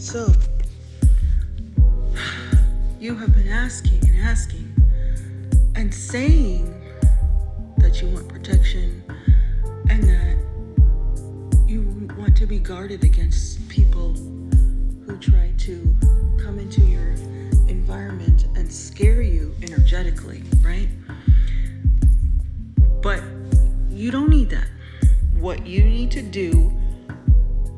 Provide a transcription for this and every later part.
So, you have been asking and saying that you want protection and that you want to be guarded against people who try to come into your environment and scare you energetically, right? But you don't need that. What you need to do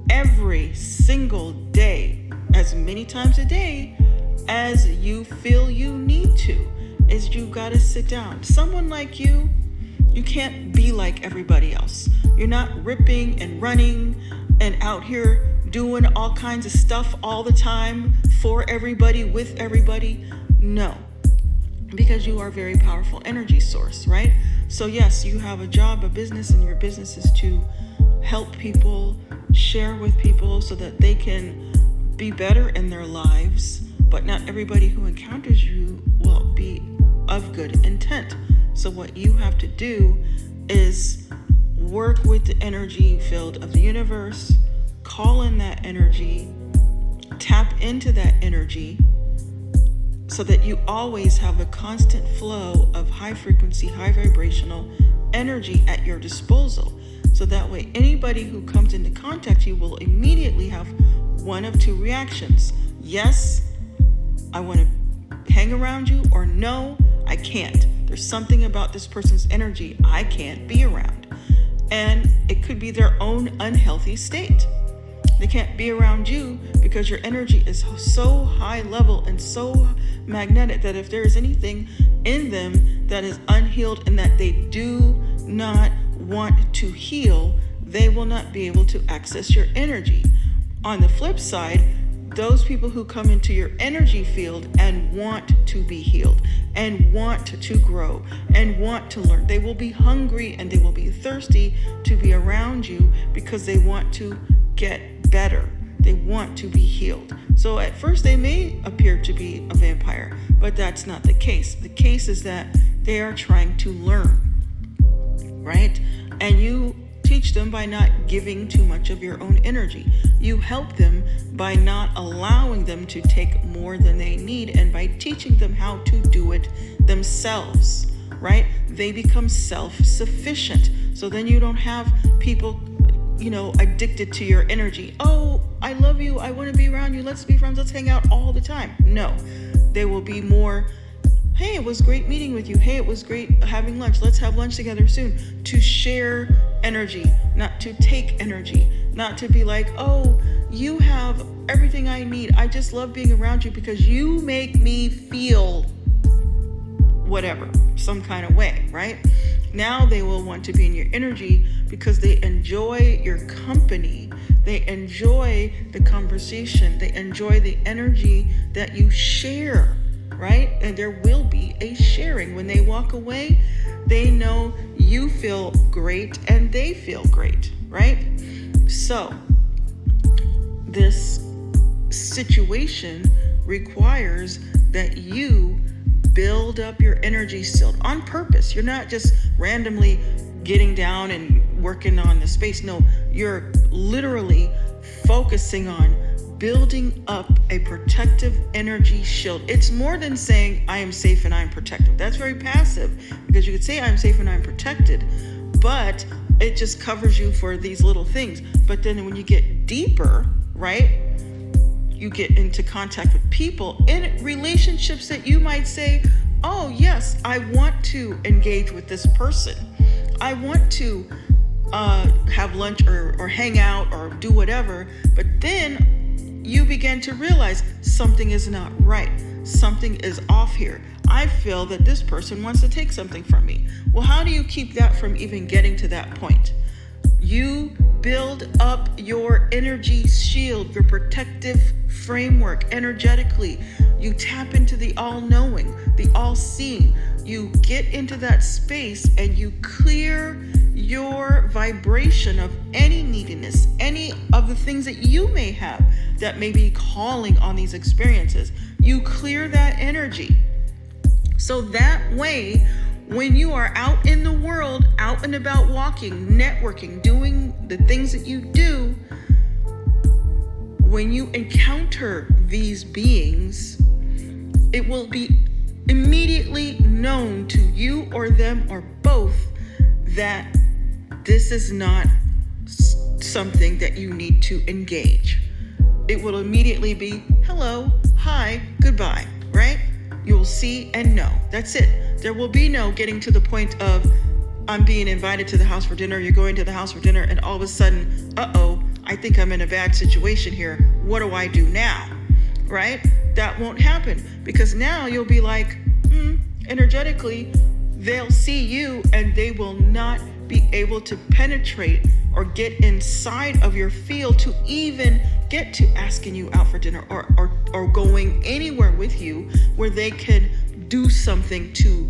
every single day, as many times a day as you feel you need to, is you gotta sit down. Someone like you can't be like everybody else. You're not ripping and running and out here doing all kinds of stuff all the time for everybody, with everybody. No, because you are a very powerful energy source, right? So yes, you have a job, a business, and your business is to help people, share with people so that they can be better in their lives. But not everybody who encounters you will be of good intent. So what you have to do is work with the energy field of the universe, call in that energy, tap into that energy, so that you always have a constant flow of high frequency, high vibrational energy at your disposal. So that way, anybody who comes into contact you will immediately have one of two reactions. Yes, I want to hang around you, or no, I can't. There's something about this person's energy I can't be around. And it could be their own unhealthy state. They can't be around you because your energy is so high level and so magnetic that if there is anything in them that is unhealed and that they do not want to heal, they will not be able to access your energy. On the flip side, those people who come into your energy field and want to be healed and want to grow and want to learn, they will be hungry and they will be thirsty to be around you because they want to get better. They want to be healed. So at first they may appear to be a vampire, but that's not the case. The case is that they are trying to learn, right? And you teach them by not giving too much of your own energy. You help them by not allowing them to take more than they need and by teaching them how to do it themselves, right? They become self-sufficient. So then you don't have people, addicted to your energy. Oh, I love you. I want to be around you. Let's be friends. Let's hang out all the time. No, they will be more, hey, it was great meeting with you. Hey, it was great having lunch. Let's have lunch together soon. To share energy, not to take energy, not to be like, oh, you have everything I need. I just love being around you because you make me feel whatever, some kind of way, right? Now they will want to be in your energy because they enjoy your company. They enjoy the conversation. They enjoy the energy that you share, right? And there will be a sharing. When they walk away, they know you feel great and they feel great, right? So this situation requires that you build up your energy field on purpose. You're not just randomly getting down and working on the space. No, you're literally focusing on building up a protective energy shield. It's more than saying I am safe and I am protected. That's very passive, because you could say I'm safe and I'm protected, but it just covers you for these little things. But then when you get deeper, right, you get into contact with people in relationships that you might say, oh yes, I want to engage with this person. I want to have lunch or hang out or do whatever. But then you begin to realize something is not right. Something is off here. I feel that this person wants to take something from me. Well, how do you keep that from even getting to that point? You build up your energy shield, your protective framework energetically. You tap into the all-knowing, the all-seeing. You get into that space and you clear your vibration of any neediness, any of the things that you may have that may be calling on these experiences. You clear that energy. So that way, when you are out in the world, out and about walking, networking, doing the things that you do, when you encounter these beings, it will be immediately known to you or them or both that this is not something that you need to engage. It will immediately be hello, hi, goodbye, right? You will see and know. That's it. There will be no getting to the point of I'm being invited to the house for dinner, you're going to the house for dinner, and all of a sudden, I think I'm in a bad situation here. What do I do now? Right? That won't happen, because now you'll be like, energetically, they'll see you and they will not be able to penetrate or get inside of your field to even get to asking you out for dinner or going anywhere with you where they can do something to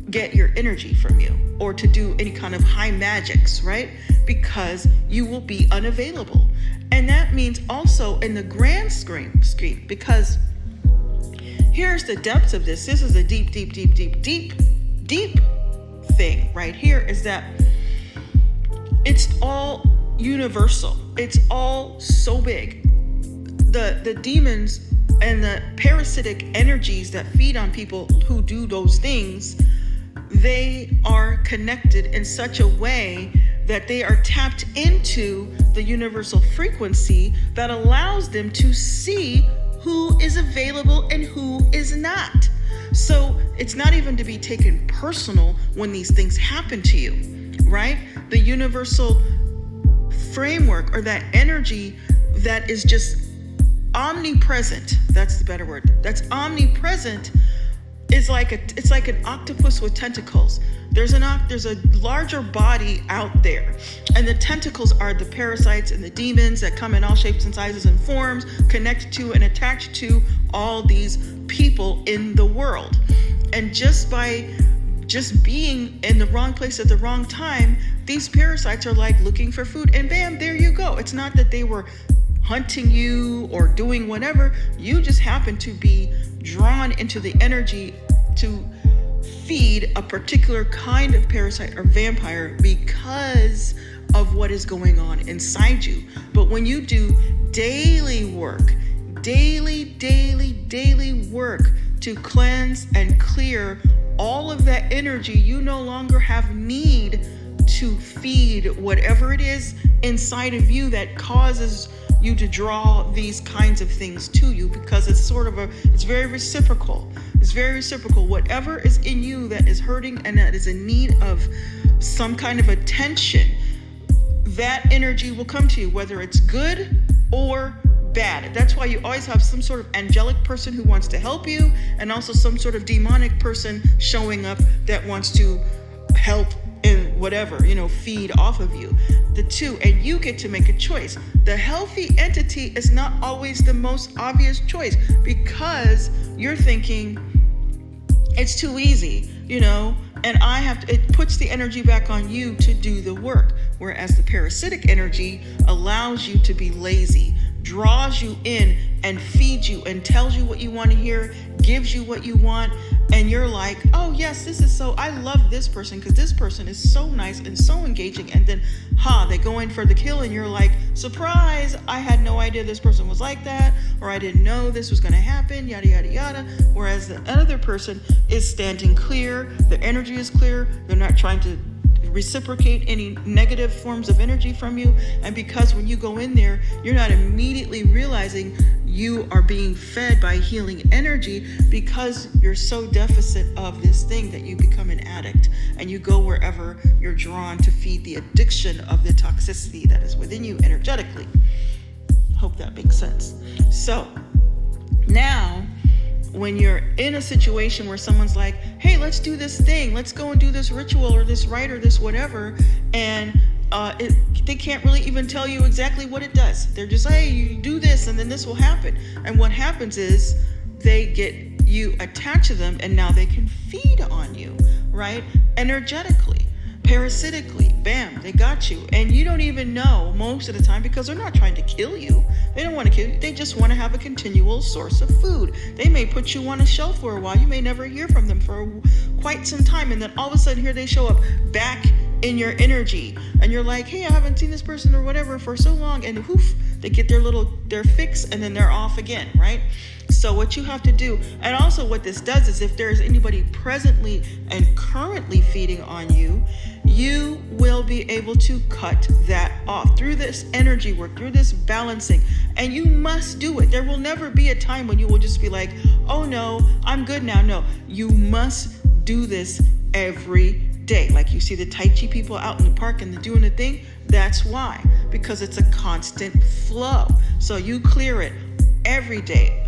get your energy from you or to do any kind of high magics, right? Because you will be unavailable. And that means also in the grand scheme, because here's the depths of this. This is a deep thing right here, is that it's all universal. It's all so big. The demons and the parasitic energies that feed on people who do those things, they are connected in such a way that they are tapped into the universal frequency that allows them to see who is available and who is not. So it's not even to be taken personal when these things happen to you, right? The universal framework, or that energy that is just omnipresent, that's the better word, that's omnipresent, is it's like an octopus with tentacles. There's a larger body out there, and the tentacles are the parasites and the demons that come in all shapes and sizes and forms, connected to and attached to all these people in the world. And just by being in the wrong place at the wrong time, these parasites are like looking for food, and bam, there you go. It's not that they were hunting you or doing whatever. You just happen to be drawn into the energy to feed a particular kind of parasite or vampire because of what is going on inside you. But when you do daily work, daily work to cleanse and clear all of that energy, you no longer have need to feed whatever it is inside of you that causes you to draw these kinds of things to you, because it's very reciprocal. It's very reciprocal. Whatever is in you that is hurting and that is in need of some kind of attention, that energy will come to you, whether it's good or bad. That's why you always have some sort of angelic person who wants to help you, and also some sort of demonic person showing up that wants to help in whatever, feed off of you. The two, and you get to make a choice. The healthy entity is not always the most obvious choice, because you're thinking it's too easy, and it puts the energy back on you to do the work. Whereas the parasitic energy allows you to be lazy, draws you in and feeds you and tells you what you want to hear, gives you what you want, and you're like, oh yes, I love this person because this person is so nice and so engaging, and then they go in for the kill, and you're like, surprise, I had no idea this person was like that, or I didn't know this was going to happen, yada yada yada. Whereas the other person is standing clear, their energy is clear, they're not trying to reciprocate any negative forms of energy from you. And because when you go in there, you're not immediately realizing you are being fed by healing energy, because you're so deficit of this thing that you become an addict, and you go wherever you're drawn to feed the addiction of the toxicity that is within you energetically. Hope that makes sense. So now, when you're in a situation where someone's like, hey, let's do this thing, let's go and do this ritual or this rite or this whatever, and they can't really even tell you exactly what it does. They're just, hey, you do this and then this will happen. And what happens is they get you attached to them, and now they can feed on you, right? Energetically, parasitically, bam, they got you. And you don't even know most of the time, because they're not trying to kill you. They don't want to kill you. They just want to have a continual source of food. They may put you on a shelf for a while. You may never hear from them for quite some time. And then all of a sudden, here they show up back in your energy, and you're like, hey, I haven't seen this person or whatever for so long, and whoof, they get their fix, and then they're off again, right? So what you have to do, and also what this does is if there's anybody presently and currently feeding on you, you will be able to cut that off through this energy work, through this balancing. And you must do it. There will never be a time when you will just be like, oh no, I'm good now. No, you must do this every day. Like you see the Tai Chi people out in the park and they're doing the thing. That's why, because it's a constant flow. So you clear it every day,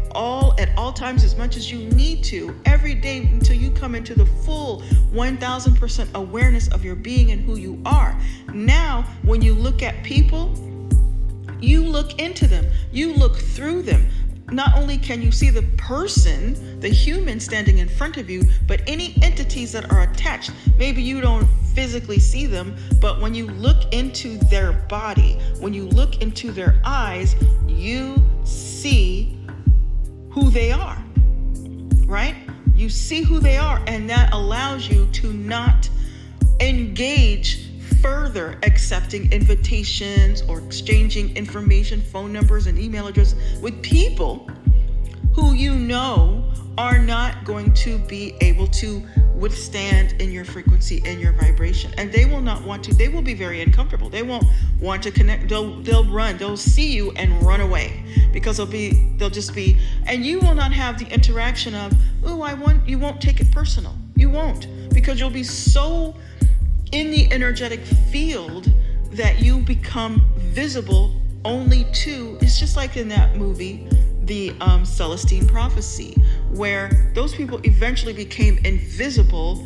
at all times, as much as you need to, every day, until you come into the full 1000% awareness of your being and who you are. Now, when you look at people, you look into them, you look through them. Not only can you see the person, the human standing in front of you, but any entities that are attached. Maybe you don't physically see them, but when you look into their body, when you look into their eyes, you see who they are, right? You see who they are, and that allows you to not engage further accepting invitations or exchanging information, phone numbers and email addresses with people who you know are not going to be able to withstand in your frequency and your vibration. And they will not want to, they will be very uncomfortable. They won't want to connect. They'll run, they'll see you and run away, because they'll just be, and you will not have the interaction of, you won't take it personal. You won't, because you'll be so in the energetic field that you become visible only to, it's just like in that movie, the Celestine Prophecy, where those people eventually became invisible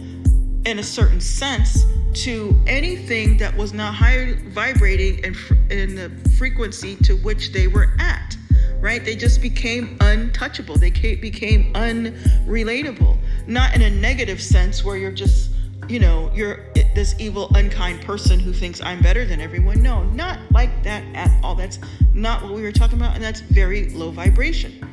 in a certain sense to anything that was not high vibrating in the frequency to which they were at, right? They just became untouchable. They became unrelatable, not in a negative sense where you're just, you're this evil, unkind person who thinks I'm better than everyone. No, not like that at all. That's not what we were talking about, and that's very low vibration.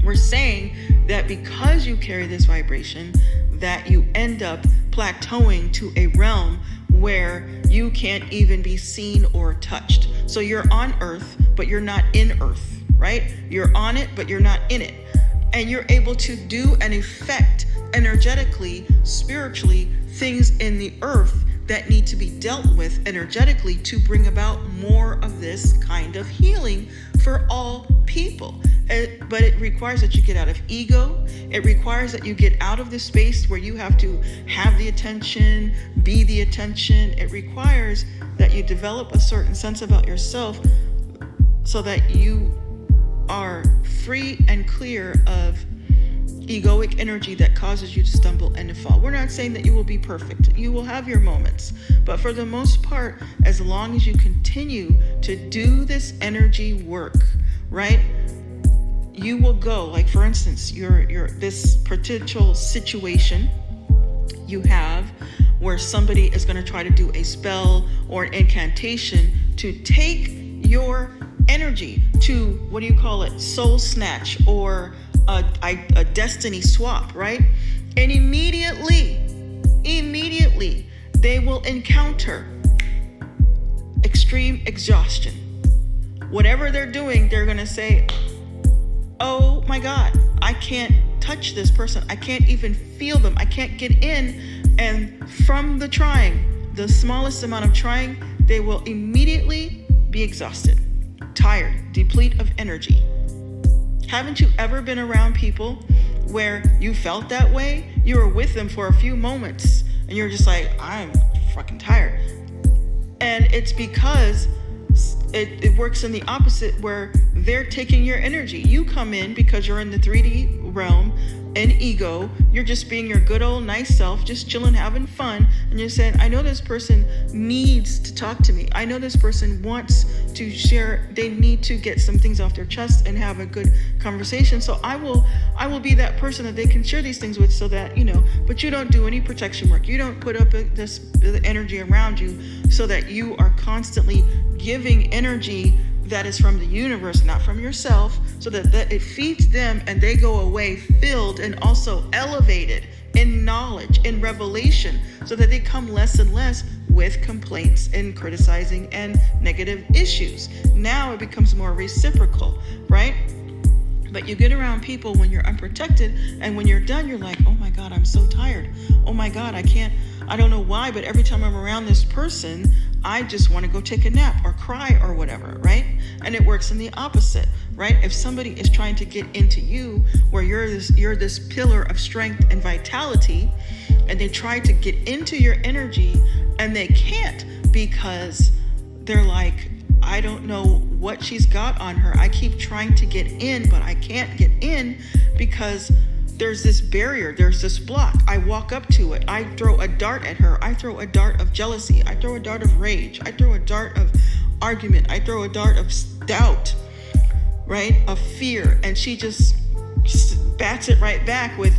We're saying that because you carry this vibration, that you end up plateauing to a realm where you can't even be seen or touched. So you're on Earth, but you're not in Earth, right? You're on it, but you're not in it. And you're able to do and effect energetically, spiritually, things in the earth that need to be dealt with energetically to bring about more of this kind of healing for all people. But it requires that you get out of ego. It requires that you get out of the space where you have to have the attention, be the attention. It requires that you develop a certain sense about yourself so that you are free and clear of egoic energy that causes you to stumble and to fall. We're not saying that you will be perfect. You will have your moments. But for the most part, as long as you continue to do this energy work, right, you will go, like for instance, your this potential situation you have where somebody is going to try to do a spell or an incantation to take your energy to, what do you call it, soul snatch or a destiny swap, right? And immediately they will encounter extreme exhaustion. Whatever they're doing, they're going to say, oh my God, I can't touch this person. I can't even feel them. I can't get in. And from the trying, the smallest amount of trying, they will immediately be exhausted, tired, deplete of energy. Haven't you ever been around people where you felt that way? You were with them for a few moments and you're just like, I'm fucking tired. And it's because it works in the opposite, where they're taking your energy. You come in because you're in the 3D realm and ego. You're just being your good old nice self, just chilling, having fun. And you're saying, I know this person needs to talk to me. I know this person wants to share. They need to get some things off their chest and have a good conversation. So I will be that person that they can share these things with, so that, but you don't do any protection work. You don't put up the energy around you so that you are constantly giving energy that is from the universe, not from yourself, so that it feeds them and they go away filled and also elevated in knowledge, in revelation, so that they come less and less with complaints and criticizing and negative issues. Now it becomes more reciprocal, right? But you get around people when you're unprotected, and when you're done, you're like, oh my God, I'm so tired. Oh my God, I don't know why, but every time I'm around this person, I just want to go take a nap or cry or whatever, right? And it works in the opposite, right? If somebody is trying to get into you, where you're this pillar of strength and vitality, and they try to get into your energy and they can't, because they're like, I don't know what she's got on her. I keep trying to get in, but I can't get in because there's this barrier, there's this block. I walk up to it, I throw a dart at her, I throw a dart of jealousy, I throw a dart of rage, I throw a dart of argument, I throw a dart of doubt, right? Of fear, and she just bats it right back with,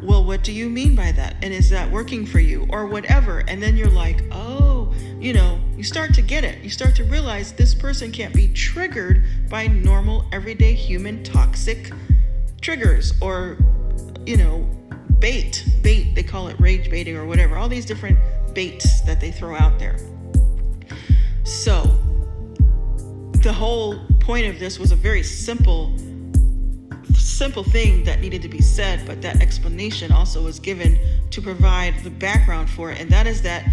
well, what do you mean by that? And is that working for you? Or whatever. And then you're like, oh, you start to get it. You start to realize this person can't be triggered by normal, everyday human toxic triggers or, bait. They call it rage baiting or whatever. All these different baits that they throw out there. So the whole point of this was a very simple thing that needed to be said, but that explanation also was given to provide the background for it, and that is that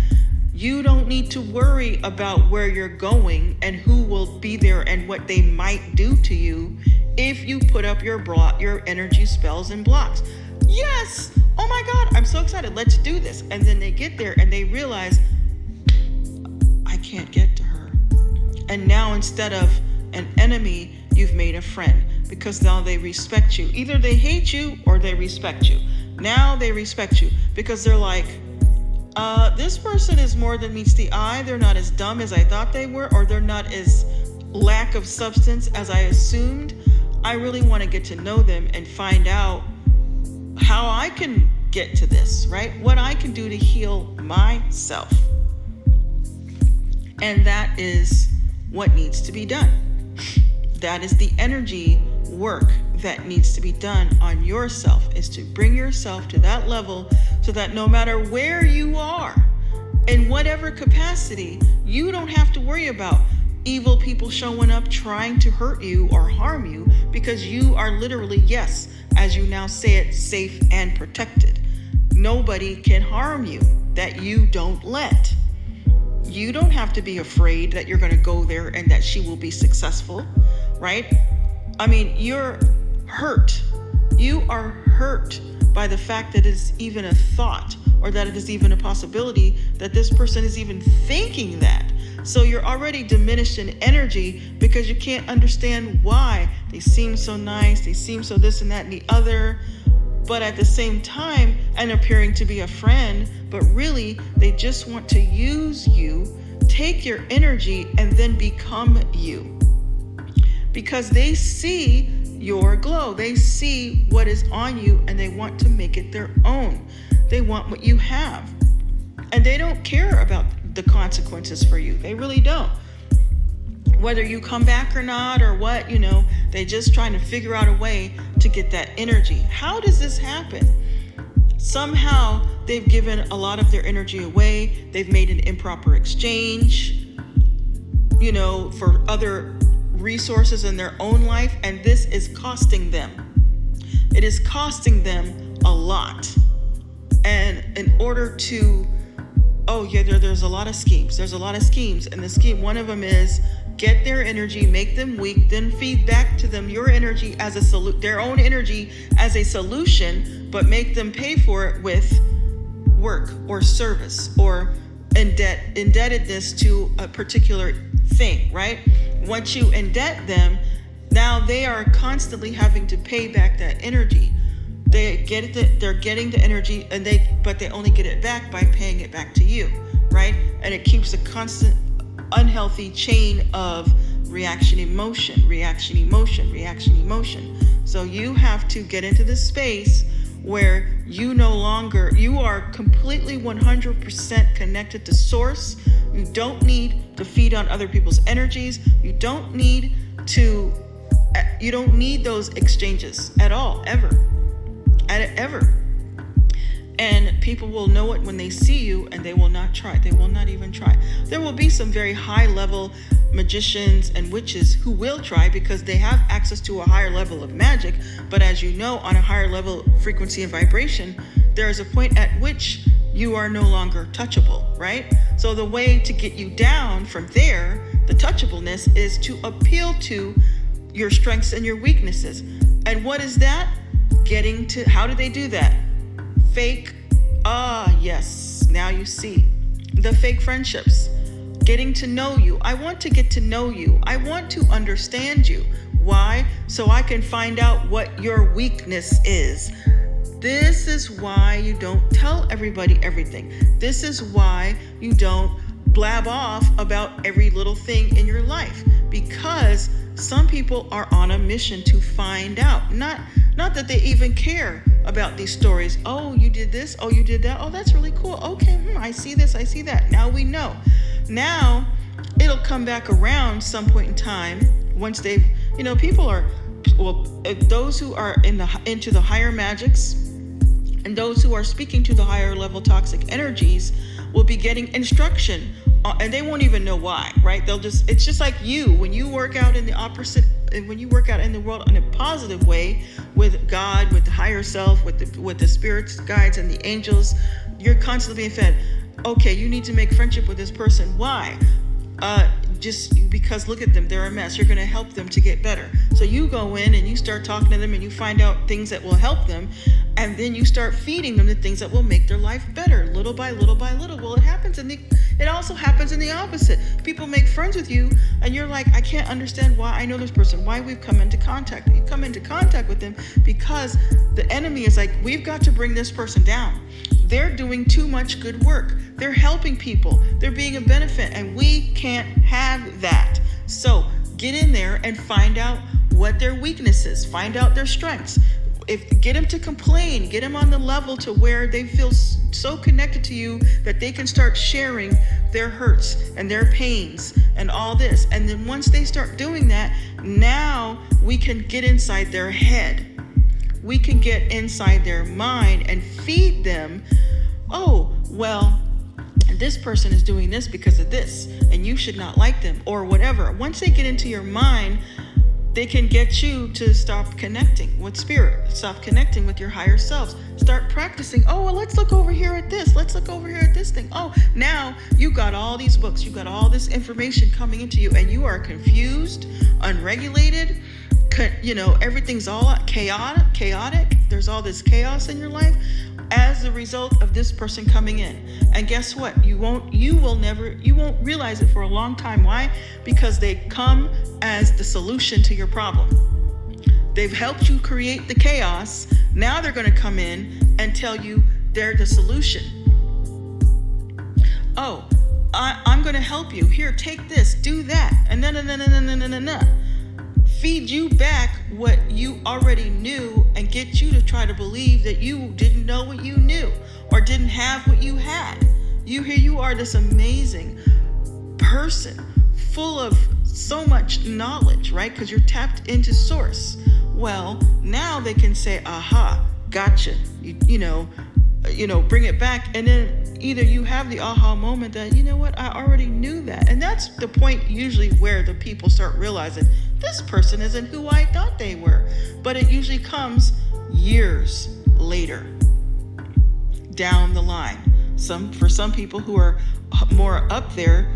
you don't need to worry about where you're going and who will be there and what they might do to you if you put up your energy spells and blocks. Yes! Oh my God, I'm so excited. Let's do this. And then they get there and they realize, I can't get to her. And now instead of an enemy, you've made a friend, because now they respect you. Either they hate you or they respect you. Now they respect you because they're like, this person is more than meets the eye. They're not as dumb as I thought they were, or they're not as lack of substance as I assumed. I really want to get to know them and find out how I can get to this, right? What I can do to heal myself. And that is what needs to be done. That is the energy work that needs to be done on yourself, is to bring yourself to that level so that no matter where you are, in whatever capacity, you don't have to worry about evil people showing up trying to hurt you or harm you, because you are literally, yes, as you now say it, safe and protected. Nobody can harm you that you don't let. You don't have to be afraid that you're going to go there and that she will be successful, right? I mean, you're hurt. You are hurt by the fact that it's even a thought, or that it is even a possibility that this person is even thinking that. So you're already diminished in energy because you can't understand why. They seem so nice, they seem so this and that and the other, but at the same time, and appearing to be a friend, but really they just want to use you, take your energy, and then become you. Because they see your glow, they see what is on you, and they want to make it their own. They want what you have. And they don't care about the consequences for you. They really don't. Whether you come back or not or what, they just trying to figure out a way to get that energy. How does this happen? Somehow they've given a lot of their energy away. They've made an improper exchange, for other resources in their own life, and this is costing them. It is costing them a lot. And in order to, there's a lot of schemes. There's a lot of schemes. And the scheme, one of them is get their energy, make them weak, then feed back to them your energy as their own energy as a solution, but make them pay for it with work or service or indebtedness to a particular thing, right? Once you indebt them, now they are constantly having to pay back that energy. They're getting the energy, but they only get it back by paying it back to you, right? And it keeps a constant unhealthy chain of reaction, emotion. So you have to get into this space where you are completely 100% connected to source. You don't need to feed on other people's energies. You don't need those exchanges at all, ever. And people will know it when they see you, and they will not try. They will not even try. There will be some very high level magicians and witches who will try because they have access to a higher level of magic. But as you know, on a higher level frequency and vibration, there is a point at which you are no longer touchable, right? So the way to get you down from there, the touchableness, is to appeal to your strengths and your weaknesses. And what is that? How do they do that? Fake, yes, now you see. The fake friendships. Getting to know you. I want to get to know you. I want to understand you. Why? So I can find out what your weakness is. This is why you don't tell everybody everything. This is why you don't blab off about every little thing in your life. Because some people are on a mission to find out. Not that they even care about these stories. Oh, you did this. Oh, you did that. Oh, that's really cool. Okay, I see this. I see that. Now we know. Now it'll come back around some point in time once they've, people are, those who are into the higher magics and those who are speaking to the higher level toxic energies will be getting instruction, and they won't even know why, right? It's just like you, when you work out in the opposite, when you work out in the world in a positive way with God, with the higher self, with the spirits, guides, and the angels, you're constantly being fed. Okay, you need to make friendship with this person. Why? Just because look at them, they're a mess. You're going to help them to get better. So you go in and you start talking to them and you find out things that will help them, and then you start feeding them the things that will make their life better, little by little by little. Well, it also happens in the opposite. People make friends with you and you're like, I can't understand why I know this person, why we've come into contact. You come into contact with them because the enemy is like, we've got to bring this person down. They're doing too much good work. They're helping people. They're being a benefit, and we can't have that. So get in there and find out what their weaknesses, find out their strengths. Get them to complain, get them on the level to where they feel so connected to you that they can start sharing their hurts and their pains and all this. And then once they start doing that, now we can get inside their head. We can get inside their mind and feed them, oh, well, this person is doing this because of this, and you should not like them, or whatever. Once they get into your mind, they can get you to stop connecting with spirit, stop connecting with your higher selves, start practicing. Oh, well, let's look over here at this. Let's look over here at this thing. Oh, now you got all these books, you got all this information coming into you, and you are confused, unregulated. Everything's all chaotic. There's all this chaos in your life as a result of this person coming in. And guess what? You won't realize it for a long time. Why? Because they come as the solution to your problem. They've helped you create the chaos. Now they're going to come in and tell you they're the solution. Oh, I'm going to help you. Here, take this, do that. And no. Feed you back what you already knew and get you to try to believe that you didn't know what you knew or didn't have what you had. You are this amazing person full of so much knowledge, right? Because you're tapped into source. Well, now they can say, aha, gotcha. Bring it back. And then either you have the aha moment that, you know what, I already knew that. And that's the point usually where the people start realizing this person isn't who I thought they were. But it usually comes years later, down the line. For some people who are more up there,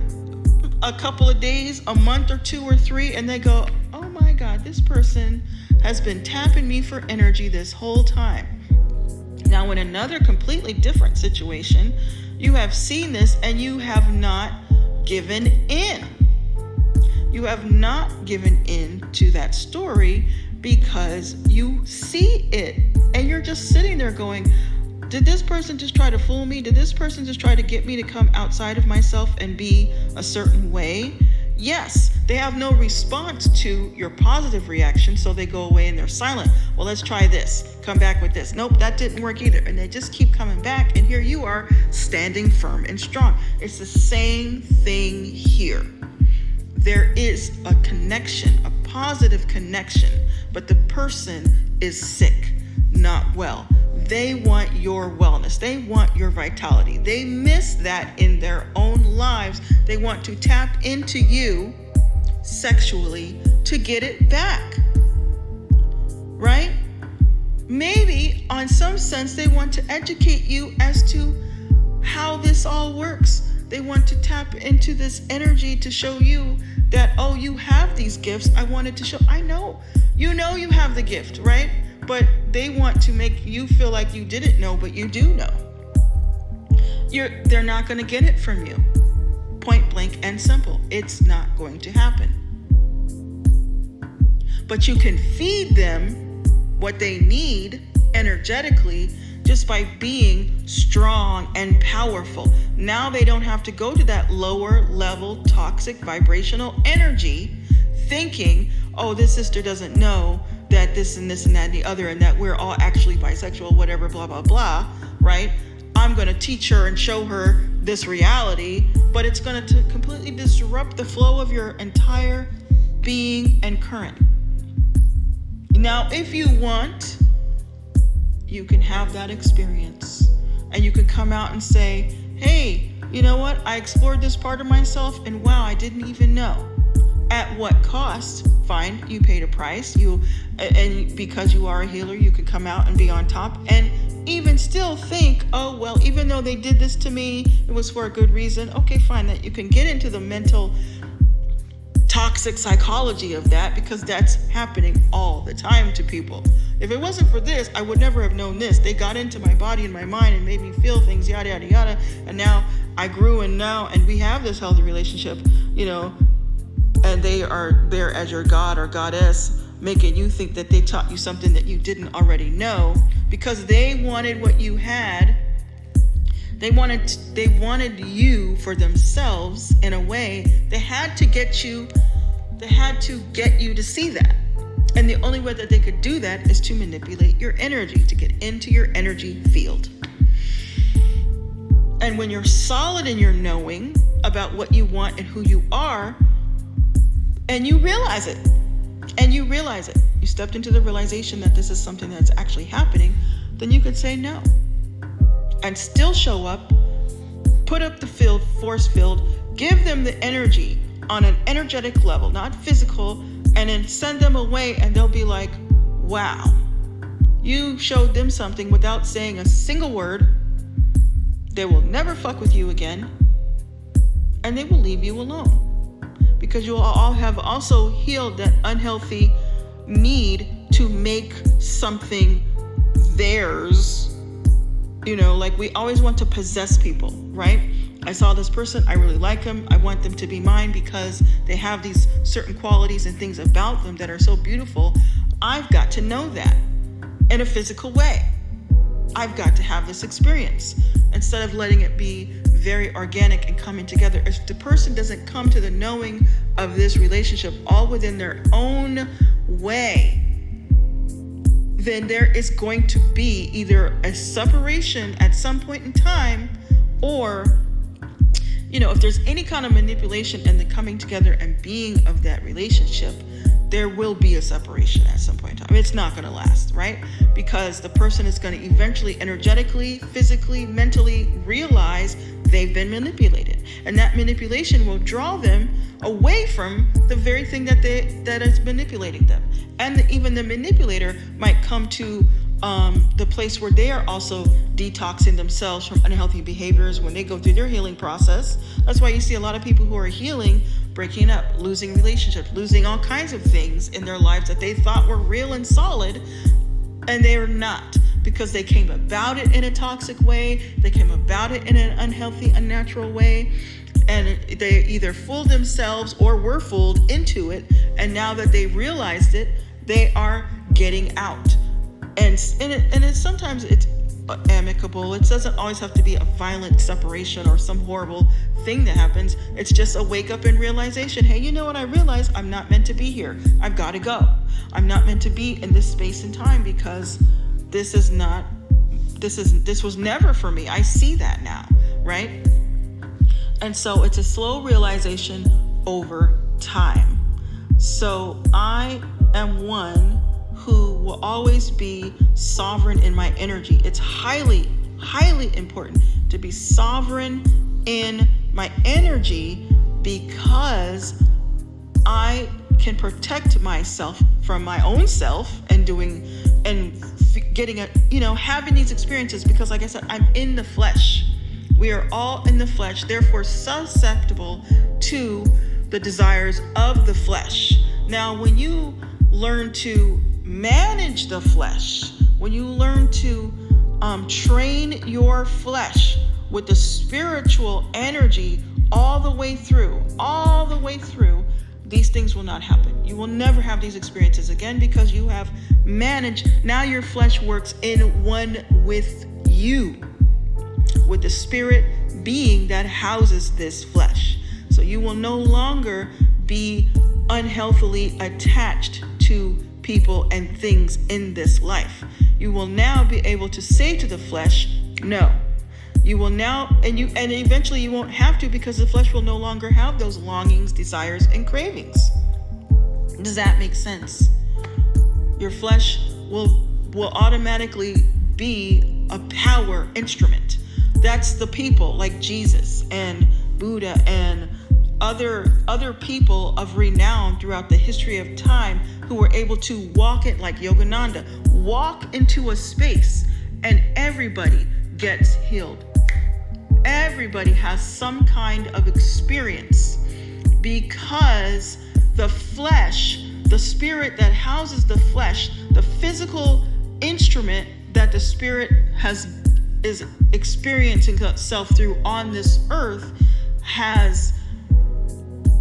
a couple of days, a month or 2 or 3, and they go, oh my God, this person has been tapping me for energy this whole time. Now, in another completely different situation, you have seen this and you have not given in. You have not given in to that story because you see it and you're just sitting there going, did this person just try to fool me? Did this person just try to get me to come outside of myself and be a certain way? Yes, they have no response to your positive reaction, so they go away and they're silent. Well, let's try this. Come back with this. Nope, that didn't work either. And they just keep coming back, and here you are standing firm and strong. It's the same thing here. there is a connection, a positive connection, but the person is sick, not well. They want your wellness. They want your vitality. They miss that in their own lives. They want to tap into you sexually to get it back, right? Maybe on some sense they want to educate you as to how this all works. They want to tap into this energy to show you that, oh, you have these gifts. I wanted to show, I know you have the gift, right? But they want to make you feel like you didn't know, but you do know. They're not going to get it from you. Point blank and simple. It's not going to happen. But you can feed them what they need energetically just by being strong and powerful. Now they don't have to go to that lower level toxic vibrational energy thinking, oh, this sister doesn't know that this and this and that and the other, and that we're all actually bisexual, whatever, blah, blah, blah, right? I'm going to teach her and show her this reality, but it's going to completely disrupt the flow of your entire being and current. Now, if you want, you can have that experience and you can come out and say, hey, you know what? I explored this part of myself and wow, I didn't even know. At what cost? Fine, you paid a price. And because you are a healer, you can come out and be on top and even still think, oh, well, even though they did this to me, it was for a good reason. Okay, fine, that you can get into the mental toxic psychology of that, because that's happening all the time to people. If it wasn't for this, I would never have known this. They got into my body and my mind and made me feel things, yada, yada, yada. And now I grew, and we have this healthy relationship, and they are there as your god or goddess, making you think that they taught you something that you didn't already know, because they wanted what you had. They wanted you for themselves in a way. They had to get you to see that. And the only way that they could do that is to manipulate your energy, to get into your energy field. And when you're solid in your knowing about what you want and who you are, and you realize it, you stepped into the realization that this is something that's actually happening, then you could say no. And still show up, put up the force field, give them the energy on an energetic level, not physical, and then send them away, and they'll be like, wow, you showed them something without saying a single word. They will never fuck with you again, and they will leave you alone, because you all have also healed that unhealthy need to make something theirs. Like we always want to possess people, right? I saw this person, I really like them, I want them to be mine because they have these certain qualities and things about them that are so beautiful. I've got to know that in a physical way. I've got to have this experience instead of letting it be very organic and coming together. If the person doesn't come to the knowing of this relationship all within their own way, then there is going to be either a separation at some point in time, or, if there's any kind of manipulation and the coming together and being of that relationship, there will be a separation at some point in time. It's not going to last, right? Because the person is going to eventually energetically, physically, mentally realize they've been manipulated. And that manipulation will draw them away from the very thing that is manipulating them. And even the manipulator might come to the place where they are also detoxing themselves from unhealthy behaviors when they go through their healing process. That's why you see a lot of people who are healing breaking up, losing relationships, losing all kinds of things in their lives that they thought were real and solid, and they are not, because they came about it in a toxic way, they came about it in an unhealthy, unnatural way, and they either fooled themselves or were fooled into it, and now that they realized it, they are getting out. And sometimes it's amicable. It doesn't always have to be a violent separation or some horrible thing that happens. It's just a wake up and realization. Hey, you know what? I realize I'm not meant to be here. I've got to go. I'm not meant to be in this space and time, because this was never for me. I see that now, right? And so it's a slow realization over time. So I am one who will always be sovereign in my energy. It's highly, highly important to be sovereign in my energy, because I can protect myself from my own self and getting having these experiences, because like I said, I'm in the flesh. We are all in the flesh, therefore susceptible to the desires of the flesh. Now, when you learn to manage the flesh, when you learn to train your flesh with the spiritual energy all the way through, these things will not happen. You will never have these experiences again, because you have managed. Now your flesh works in one with you, with the spirit being that houses this flesh. So you will no longer be unhealthily attached to people and things in this life. You will now be able to say to the flesh, no. You will now, and eventually you won't have to, because the flesh will no longer have those longings, desires, and cravings. Does that make sense? Your flesh will automatically be a power instrument. That's the people like Jesus and Buddha and other people of renown throughout the history of time who were able to walk it, like Yogananda, walk into a space and everybody gets healed. Everybody has some kind of experience, because the flesh, the spirit that houses the flesh, the physical instrument that the spirit is experiencing itself through on this earth, has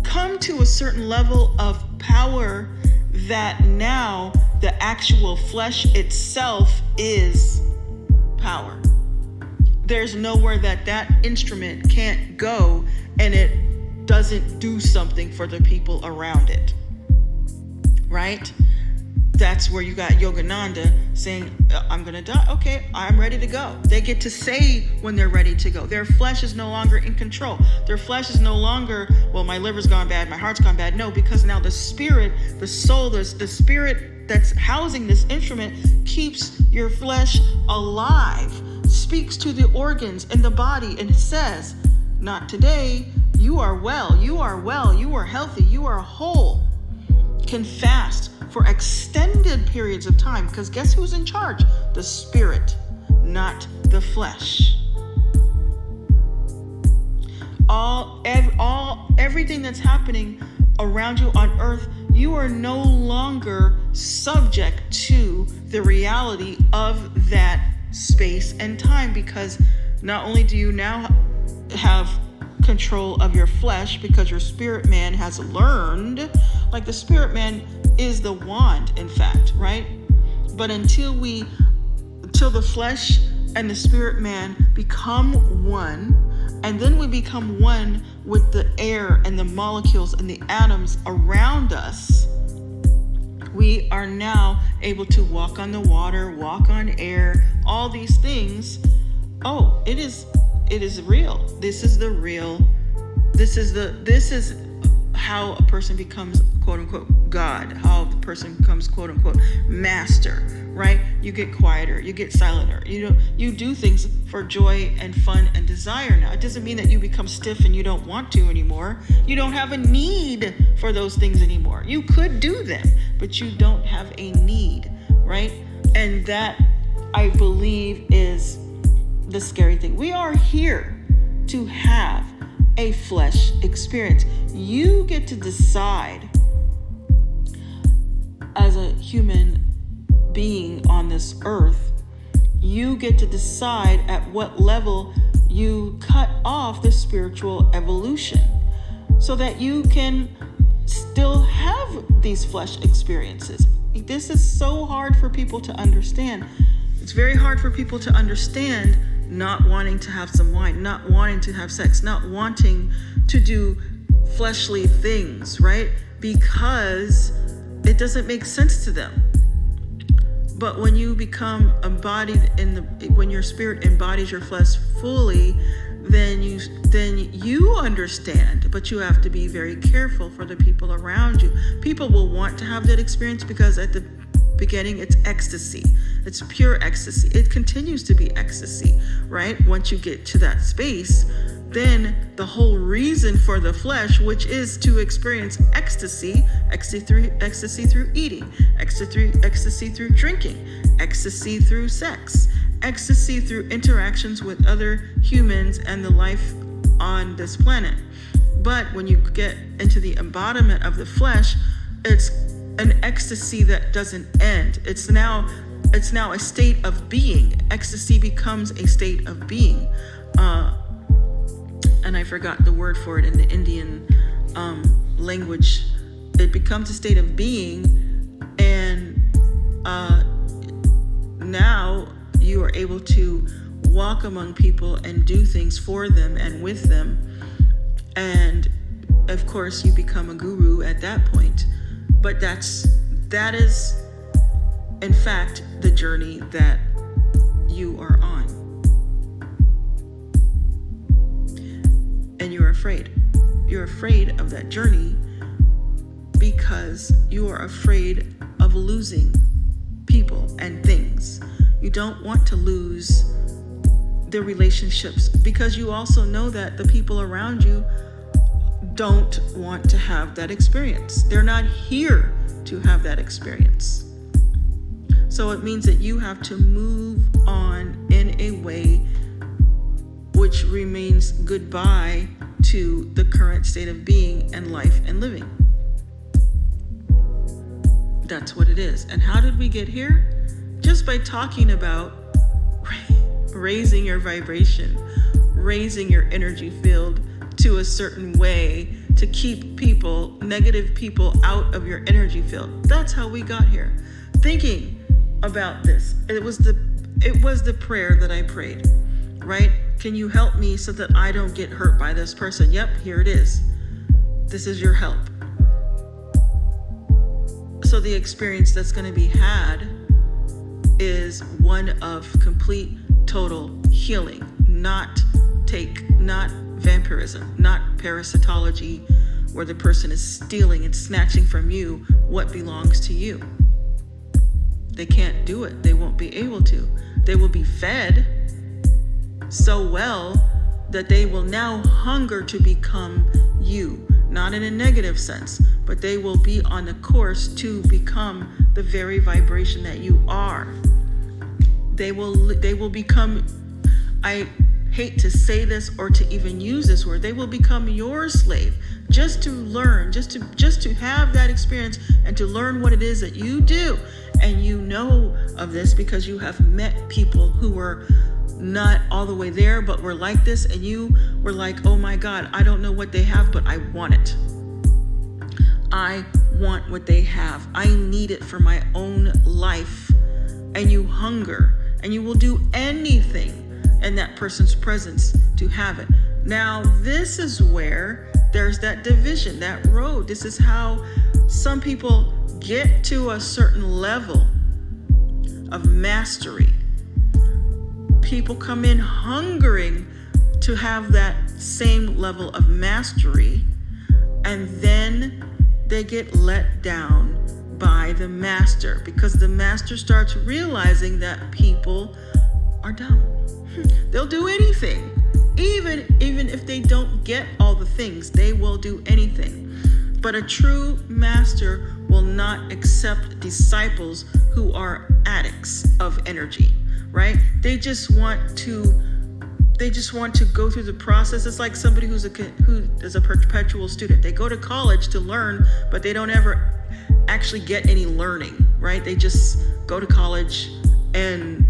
come to a certain level of power that now the actual flesh itself is power. There's nowhere that instrument can't go and it doesn't do something for the people around it, right? That's where you got Yogananda saying, I'm going to die. Okay, I'm ready to go. They get to say when they're ready to go. Their flesh is no longer in control. Their flesh is no longer, well, my liver's gone bad, my heart's gone bad. No, because now the spirit, the soul, the spirit that's housing this instrument keeps your flesh alive, speaks to the organs in the body and says, not today. You are well, you are healthy, you are whole. Can fast for extended periods of time, because guess who's in charge? The spirit, not the flesh. Everything that's happening around you on earth, you are no longer subject to the reality of that space and time, because not only do you now have control of your flesh, because your spirit man has learned, like the spirit man is the wand, in fact, right? But until the flesh and the spirit man become one, and then we become one with the air and the molecules and the atoms around us, we are now able to walk on the water, walk on air, all these things. Oh, it is real. This is the real. This is how a person becomes quote unquote God, how the person becomes quote unquote master, right? You get quieter, you get silenter. You do things for joy and fun and desire now. It doesn't mean that you become stiff and you don't want to anymore. You don't have a need for those things anymore. You could do them, but you don't have a need, right? And that, I believe, is the scary thing. We are here to have a flesh experience. You get to decide as a human being on this earth, you get to decide at what level you cut off the spiritual evolution so that you can still have these flesh experiences. This is so hard for people to understand. It's very hard for people to understand not wanting to have some wine, not wanting to have sex, not wanting to do fleshly things, right? Because it doesn't make sense to them. But when you become embodied when your spirit embodies your flesh fully, then you understand. But you have to be very careful for the people around you. People will want to have that experience because at the beginning it's ecstasy. It's pure ecstasy. It continues to be ecstasy, right? Once you get to that space, then the whole reason for the flesh, which is to experience ecstasy through eating, ecstasy through drinking, ecstasy through sex, ecstasy through interactions with other humans and the life on this planet. But when you get into the embodiment of the flesh, it's an ecstasy that doesn't end. It's now a state of being. Ecstasy becomes a state of being. And I forgot the word for it in the Indian language. It becomes a state of being, and now you are able to walk among people and do things for them and with them. And of course, you become a guru at that point. But that is, in fact, the journey that you are on. And you're afraid. You're afraid of that journey because you are afraid of losing people and things. You don't want to lose the relationships because you also know that the people around you don't want to have that experience. They're not here to have that experience. So it means that you have to move on in a way which remains goodbye to the current state of being and life and living. That's what it is. And how did we get here? Just by talking about raising your vibration, raising your energy field to a certain way to keep negative people out of your energy field. That's how we got here. Thinking about this. It was the prayer that I prayed, right? Can you help me so that I don't get hurt by this person? Yep, here it is. This is your help. So the experience that's going to be had is one of complete, total healing, not vampirism, not parasitology, where the person is stealing and snatching from you what belongs to you. They can't do it. They won't be able to. They will be fed so well that they will now hunger to become you, not in a negative sense, but they will be on the course to become the very vibration that you are. They will become, I hate to say this or to even use this word, they will become your slave just to learn, just to have that experience and to learn what it is that you do. And you know of this because you have met people who were not all the way there, but were like this, and you were like, oh my God, I don't know what they have, but I want it. I want what they have. I need it for my own life. And you hunger, and you will do anything in that person's presence to have it. Now, this is where there's that division, that road. This is how some people get to a certain level of mastery. People come in hungering to have that same level of mastery, and then they get let down by the master because the master starts realizing that people are dumb. They'll do anything. Even if they don't get all the things, they will do anything. But a true master will not accept disciples who are addicts of energy, right? They just want to go through the process. It's like somebody who is a perpetual student. They go to college to learn, but they don't ever actually get any learning, right? They just go to college and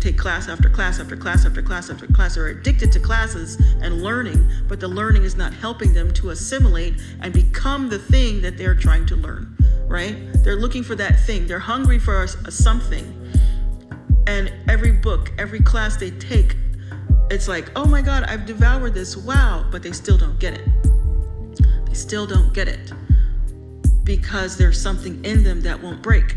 take class after class after class after class after class. They're addicted to classes and learning, but the learning is not helping them to assimilate and become the thing that they're trying to learn, right? They're looking for that thing. They're hungry for a something. And every book, every class they take, it's like, oh my God, I've devoured this, wow, but they still don't get it. They still don't get it because there's something in them that won't break.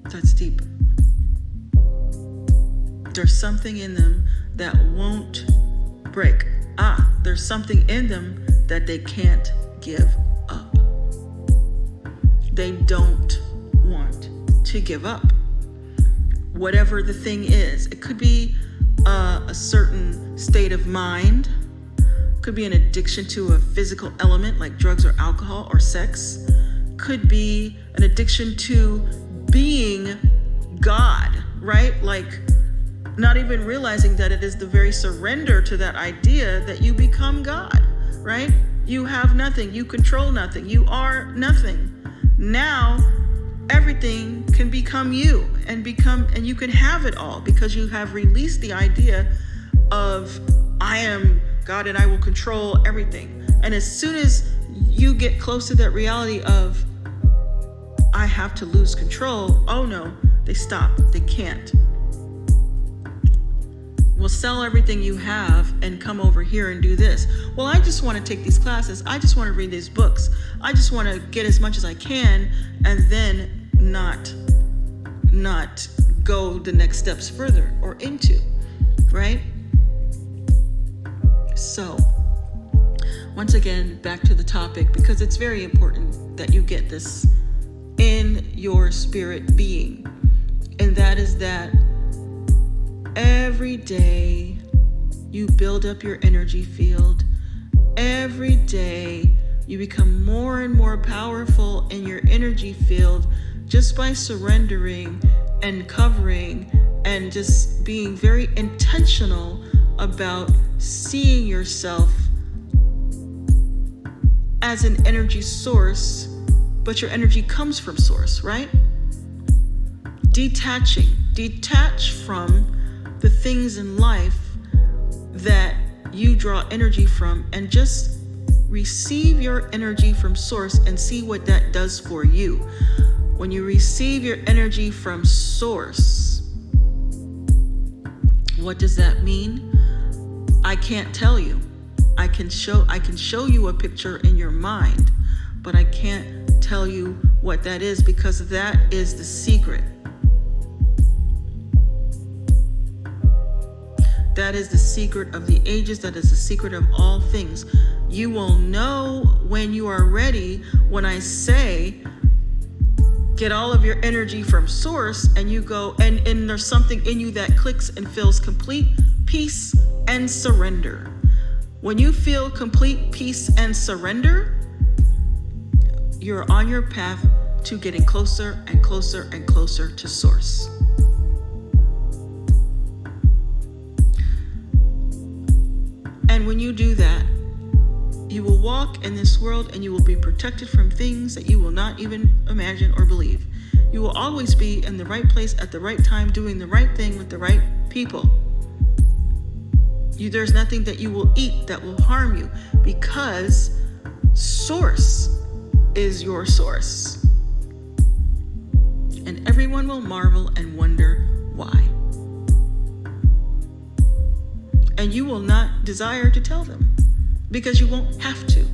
That's deep. something in them that won't break. There's something in them that they can't give up. They don't want to give up. Whatever the thing is, it could be a certain state of mind, could be an addiction to a physical element like drugs or alcohol or sex, could be an addiction to being God, right? Like not even realizing that it is the very surrender to that idea that you become God, right? You have nothing, you control nothing, you are nothing. Now everything can become you and you can have it all because you have released the idea of I am God and I will control everything. And as soon as you get close to that reality of I have to lose control, oh no, they stop. They can't. Well, sell everything you have and come over here and do this. Well, I just want to take these classes. I just want to read these books. I just want to get as much as I can and then not go the next steps further or into, right? So, once again, back to the topic, because it's very important that you get this in your spirit being. And that is that every day you build up your energy field. Every day you become more and more powerful in your energy field just by surrendering and covering and just being very intentional about seeing yourself as an energy source, but your energy comes from source, right? Detach from the things in life that you draw energy from and just receive your energy from source and see what that does for you. When you receive your energy from source, what does that mean? I can't tell you. I can show you a picture in your mind, but I can't tell you what that is because that is the secret. That is the secret of the ages. That is the secret of all things. You will know when you are ready when I say, get all of your energy from source and you go, and there's something in you that clicks and feels complete peace and surrender. When you feel complete peace and surrender, you're on your path to getting closer and closer and closer to source. And when you do that, you will walk in this world and you will be protected from things that you will not even imagine or believe. You will always be in the right place at the right time, doing the right thing with the right people. There's nothing that you will eat that will harm you because source is your source. And everyone will marvel and wonder why. And you will not desire to tell them because you won't have to.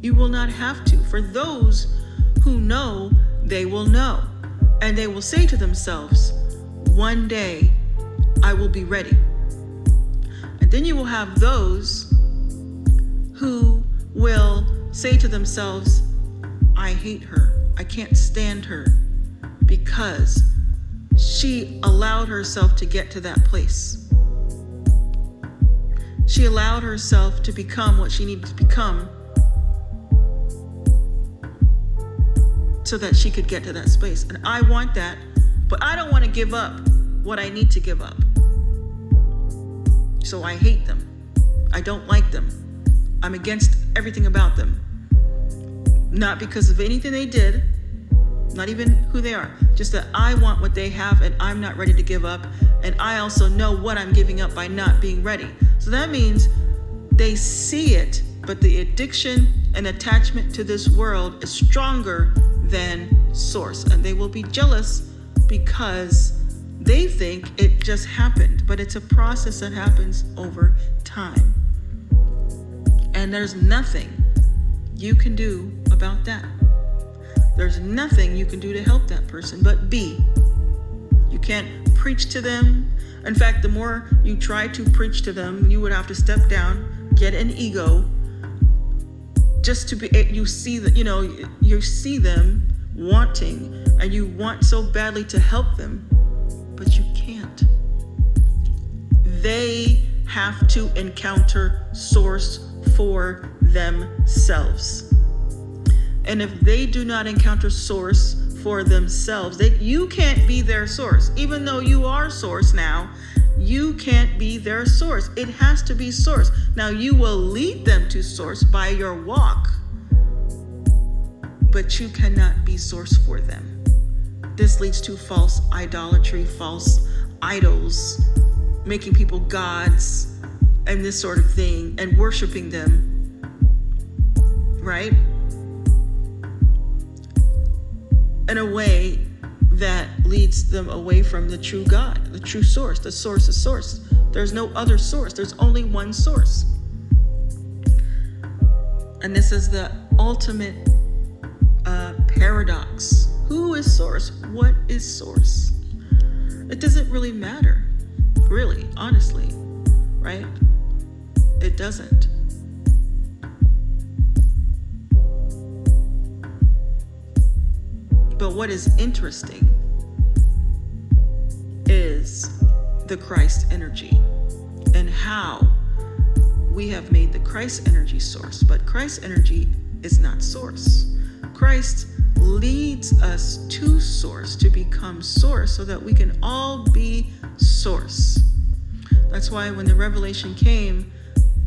You will not have to. For those who know, they will know. And they will say to themselves, one day I will be ready. And then you will have those who will say to themselves, I hate her. I can't stand her because she allowed herself to get to that place. She allowed herself to become what she needed to become so that she could get to that space. And I want that, but I don't want to give up what I need to give up. So I hate them. I don't like them. I'm against everything about them. Not because of anything they did, not even who they are, just that I want what they have and I'm not ready to give up. And I also know what I'm giving up by not being ready. So that means they see it, but the addiction and attachment to this world is stronger than source. And they will be jealous because they think it just happened, but it's a process that happens over time. And there's nothing you can do about that. There's nothing you can do to help that person but be. You can't preach to them. In fact, the more you try to preach to them, you would have to step down, get an ego, just to be, you see them wanting, and you want so badly to help them, but you can't. They have to encounter source for themselves. And if they do not encounter source for themselves, you can't be their source. Even though you are source now, you can't be their source. It has to be source. Now, you will lead them to source by your walk, but you cannot be source for them. This leads to false idolatry, false idols, making people gods, and this sort of thing, and worshiping them, right? In a way that leads them away from the true God, the true source. The source is source. There's no other source. There's only one source. And this is the ultimate paradox. Who is source? What is source? It doesn't really matter, really, honestly, right? It doesn't. But what is interesting is the Christ energy and how we have made the Christ energy source. But Christ energy is not source. Christ leads us to source, to become source, so that we can all be source. That's why when the revelation came,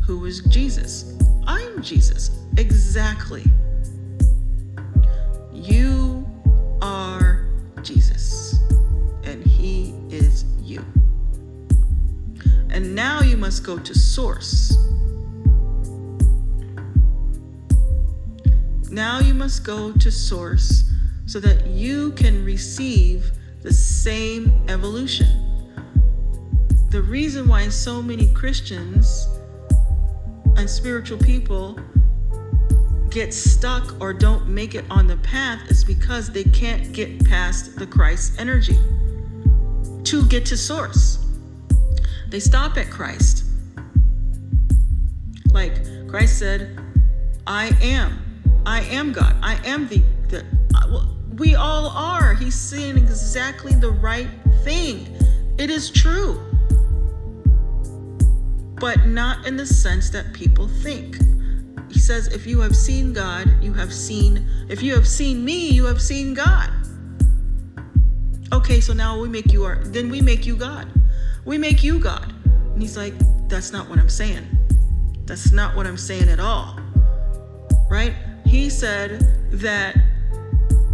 who was Jesus? I'm Jesus. Exactly. You are Jesus, and he is you. And now you must go to source. Now you must go to source so that you can receive the same evolution. The reason why so many Christians and spiritual people get stuck or don't make it on the path is because they can't get past the Christ energy to get to source. They stop at Christ. Like Christ said, I am God. I am we all are. He's saying exactly the right thing. It is true. But not in the sense that people think. He says, if you have seen God, if you have seen me, you have seen God. Okay, so now we make you God. We make you God. And he's like, that's not what I'm saying. That's not what I'm saying at all. Right? He said that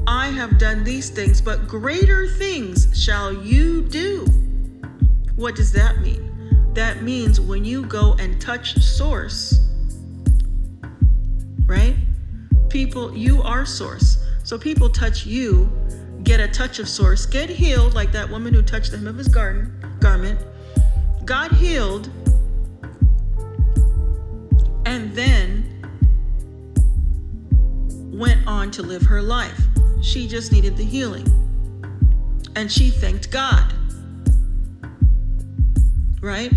I have done these things, but greater things shall you do. What does that mean? That means when you go and touch source, right? People, you are source. So people touch you, get a touch of source, get healed, like that woman who touched the hem of his garment, got healed, and then went on to live her life. She just needed the healing. And she thanked God. Right?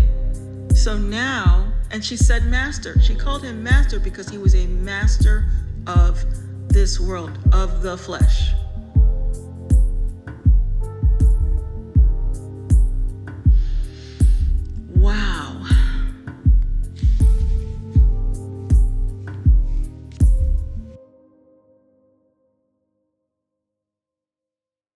So now, and she said master. She called him master because he was a master of this world, of the flesh.